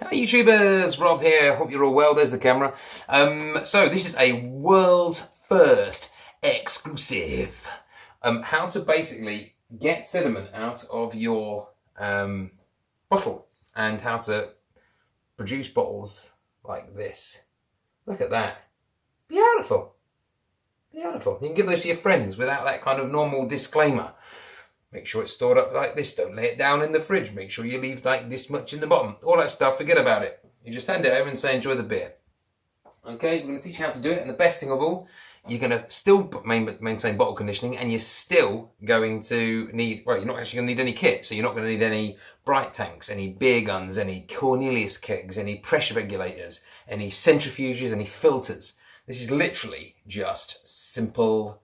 Hi YouTubers, Rob here, hope you're all well, there's the camera. So this is a world's first exclusive. How to basically get sediment out of your bottle and how to produce bottles like this. Look at that. Beautiful. Beautiful. You can give those to your friends without that kind of normal disclaimer. Make sure it's stored up like this. Don't lay it down in the fridge. Make sure you leave like this much in the bottom. All that stuff, forget about it. You just hand it over and say, enjoy the beer. Okay, we're going to teach you how to do it. And the best thing of all, you're going to still maintain bottle conditioning and you're still going to need, well, you're not actually going to need any kit. So you're not going to need any bright tanks, any beer guns, any Cornelius kegs, any pressure regulators, any centrifuges, any filters. This is literally just simple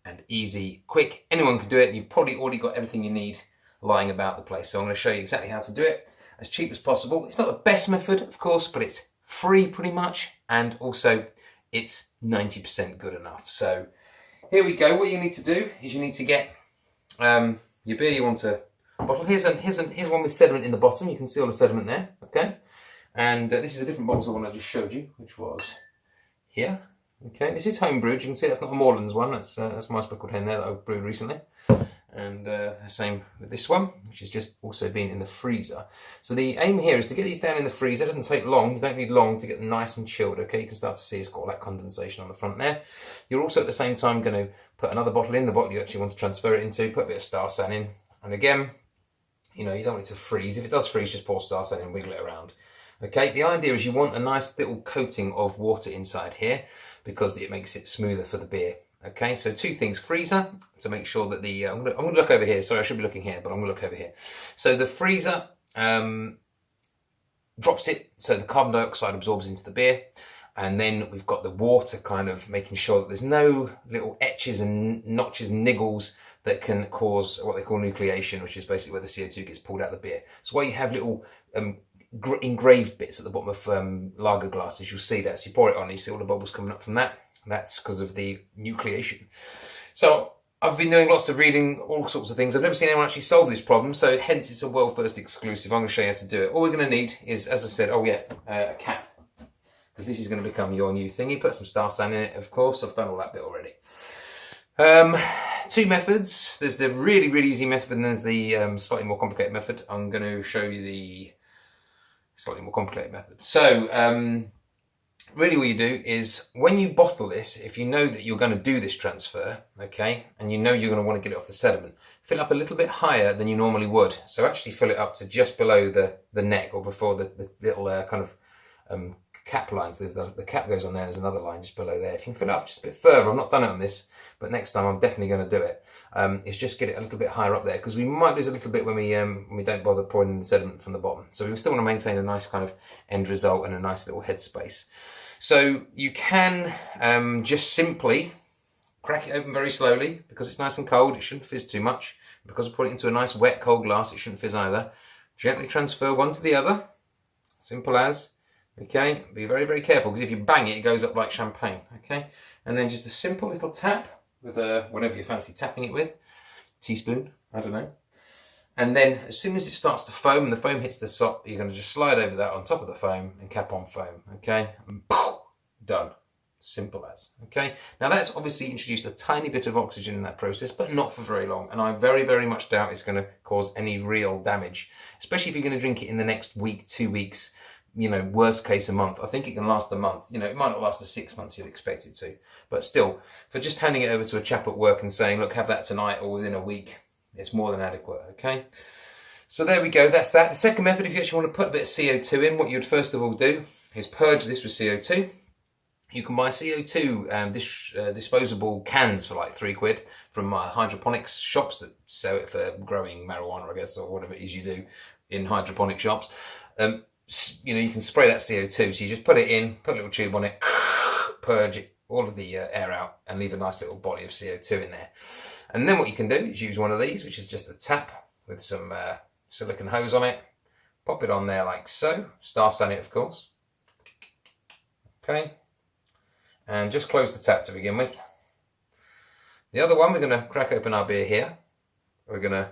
and easy, quick. Anyone can do it. You've probably already got everything you need lying about the place. So I'm going to show you exactly how to do it as cheap as possible. It's not the best method, of course, but it's free pretty much. And also it's 90% good enough. So here we go. What you need to do is you need to get your beer you want to bottle. Here's one with sediment in the bottom. You can see all the sediment there. Okay. And this is a different bottle to the one I just showed you, which was here. Okay, this is home brewed. You can see that's not a Morelands one. That's my speckled hen there that I brewed recently. And the same with this one, which has just also been in the freezer. So the aim here is to get these down in the freezer. It doesn't take long. You don't need long to get them nice and chilled. Okay, you can start to see it's got all that condensation on the front there. You're also at the same time going to put another bottle in, the bottle you actually want to transfer it into. Put a bit of star san in, and again, you know, you don't want it to freeze. If it does freeze, just pour star san in, wiggle it around. Okay, the idea is you want a nice little coating of water inside here because it makes it smoother for the beer. Okay, so two things: freezer to make sure that the I'm going to look over here. Sorry, I should be looking here, but I'm going to look over here. So the freezer drops it, so the carbon dioxide absorbs into the beer, and then we've got the water kind of making sure that there's no little etches and notches and niggles that can cause what they call nucleation, which is basically where the CO2 gets pulled out of the beer. So where you have little engraved bits at the bottom of lager glasses, you'll see that. So you pour it on, and you see all the bubbles coming up from that. That's because of the nucleation. So I've been doing lots of reading, all sorts of things. I've never seen anyone actually solve this problem, so hence it's a world first exclusive. I'm going to show you how to do it. All we're going to need is, as I said, a cap, because this is going to become your new thingy. Put some star san in it, of course. I've done all that bit already. Two methods. There's the really, really easy method, and there's the slightly more complicated method. I'm going to show you the slightly more complicated method. So really what you do is when you bottle this, if you know that you're going to do this transfer, okay, and you know you're going to want to get it off the sediment, fill up a little bit higher than you normally would. So actually fill it up to just below the neck, or before the little kind of cap lines. There's the cap goes on there, there's another line just below there. If you can fill it up just a bit further, I've not done it on this, but next time I'm definitely going to do it. It's just get it a little bit higher up there, because we might lose a little bit when we don't bother pouring in the sediment from the bottom. So we still want to maintain a nice kind of end result and a nice little headspace. So you can just simply crack it open very slowly, because it's nice and cold. It shouldn't fizz too much. Because I put it into a nice wet cold glass, it shouldn't fizz either. Gently transfer one to the other, simple as. Okay, be very, very careful, because if you bang it, it goes up like champagne. Okay, and then just a simple little tap with whatever you fancy tapping it with, teaspoon, I don't know. And then as soon as it starts to foam and the foam hits the top, you're going to just slide over that on top of the foam and cap on foam. Okay, and poof, done. Simple as. Okay, now that's obviously introduced a tiny bit of oxygen in that process, but not for very long. And I very, very much doubt it's going to cause any real damage, especially if you're going to drink it in the next week, 2 weeks. You know, worst case a month. I think it can last a month. You know, it might not last the 6 months you'd expect it to. But still, for just handing it over to a chap at work and saying, look, have that tonight or within a week, it's more than adequate, okay? So there we go, that's that. The second method, if you actually want to put a bit of CO2 in, what you'd first of all do is purge this with CO2. You can buy CO2 disposable cans for like £3 from hydroponics shops that sell it for growing marijuana, I guess, or whatever it is you do in hydroponic shops. You know, you can spray that CO2, so you just put it in, put a little tube on it, purge it, all of the air out, and leave a nice little body of CO2 in there. And then what you can do is use one of these, which is just a tap with some silicone hose on it, pop it on there like so, star san it of course, okay, and just close the tap to begin with. The other one, we're going to crack open our beer here, we're going to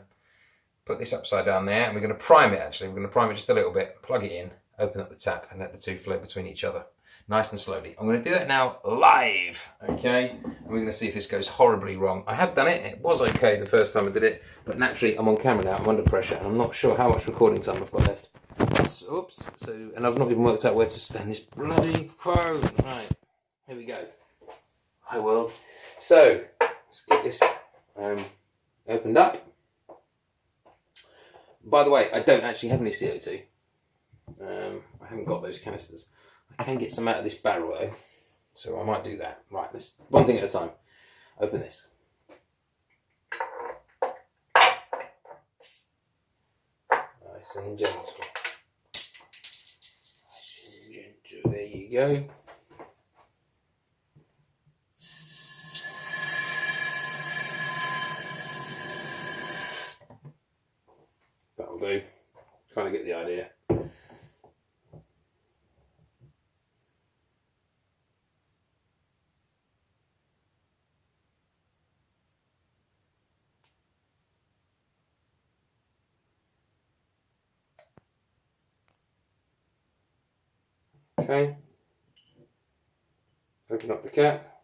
put this upside down there, and we're going to prime it actually. We're going to prime it just a little bit, plug it in, open up the tap and let the two flow between each other. Nice and slowly. I'm going to do that now live, okay? And we're going to see if this goes horribly wrong. I have done it. It was okay the first time I did it, but naturally I'm on camera now. I'm under pressure, and I'm not sure how much recording time I've got left. So, oops. And I've not even worked out where to stand this bloody phone. Right, here we go. Hi world. So let's get this opened up. By the way, I don't actually have any CO2. I haven't got those canisters. I can get some out of this barrel though, so I might do that. Right, let's one thing at a time. Open this. Nice and gentle. Nice and gentle. There you go. That'll do. Kind of get the idea. Okay, open up the cap.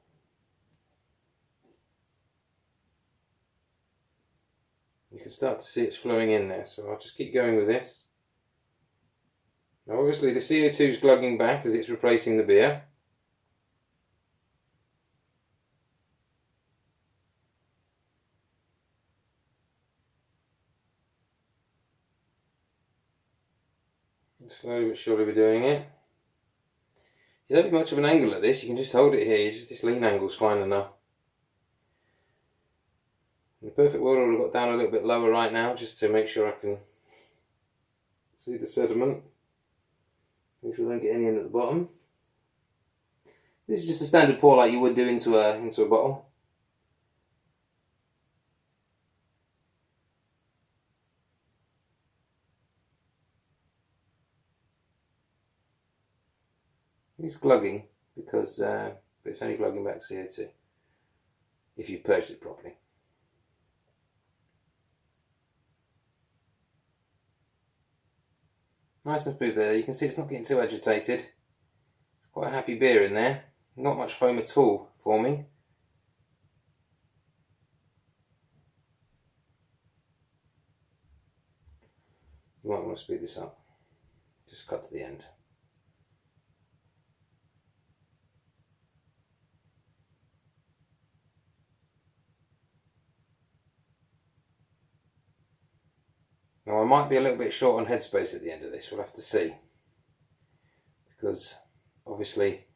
You can start to see it's flowing in there, so I'll just keep going with this. Now obviously the CO2 is glugging back as it's replacing the beer. And slowly but surely we're doing it. You don't need much of an angle at this, you can just hold it here, just this lean angle's fine enough. In the perfect world I would have got down a little bit lower right now, just to make sure I can see the sediment. Make sure I don't get any in at the bottom. This is just a standard pour like you would do into a bottle. It's glugging because but it's only glugging back CO2 if you've purged it properly. Nice and smooth there. You can see it's not getting too agitated. It's quite a happy beer in there. Not much foam at all forming. You might want to speed this up. Just cut to the end. Now I might be a little bit short on headspace at the end of this, we'll have to see. Because obviously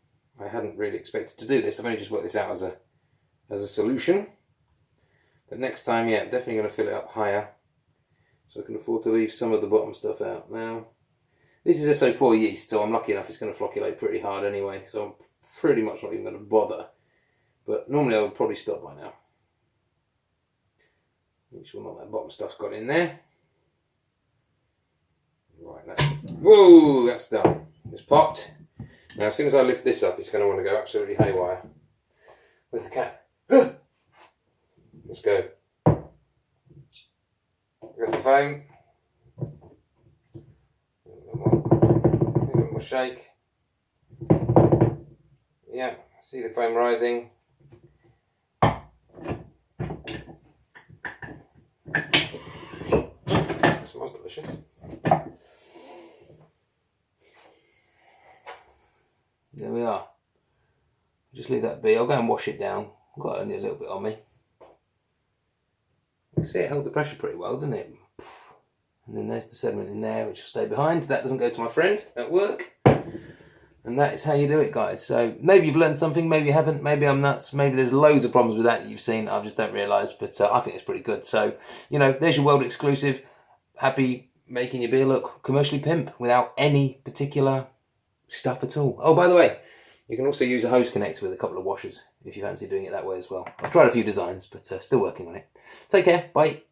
I hadn't really expected to do this, I've only just worked this out as a solution. But next time, yeah, I'm definitely going to fill it up higher, so I can afford to leave some of the bottom stuff out. Now, this is SO4 yeast, so I'm lucky enough it's going to flocculate pretty hard anyway, so I'm pretty much not even going to bother. But normally I would probably stop by now. Make sure none of that bottom stuff's got in there. Right, whoa, that's done. It's popped. Now, as soon as I lift this up, it's going to want to go absolutely haywire. Where's the cap? Let's go. There's the foam. A little more shake. Yeah, see the foam rising. It smells delicious. There we are. Just leave that be. I'll go and wash it down. I've got only a little bit on me. You see, it held the pressure pretty well, didn't it? And then there's the sediment in there, which will stay behind. That doesn't go to my friend at work. And that is how you do it, guys. So maybe you've learned something, maybe you haven't, maybe I'm nuts, maybe there's loads of problems with that you've seen, I just don't realise, but I think it's pretty good. So, you know, there's your world exclusive. Happy making your beer look commercially pimp without any particular stuff at all. Oh, by the way, you can also use a hose connector with a couple of washers if you fancy doing it that way as well. I've tried a few designs, but still working on it. Take care. Bye.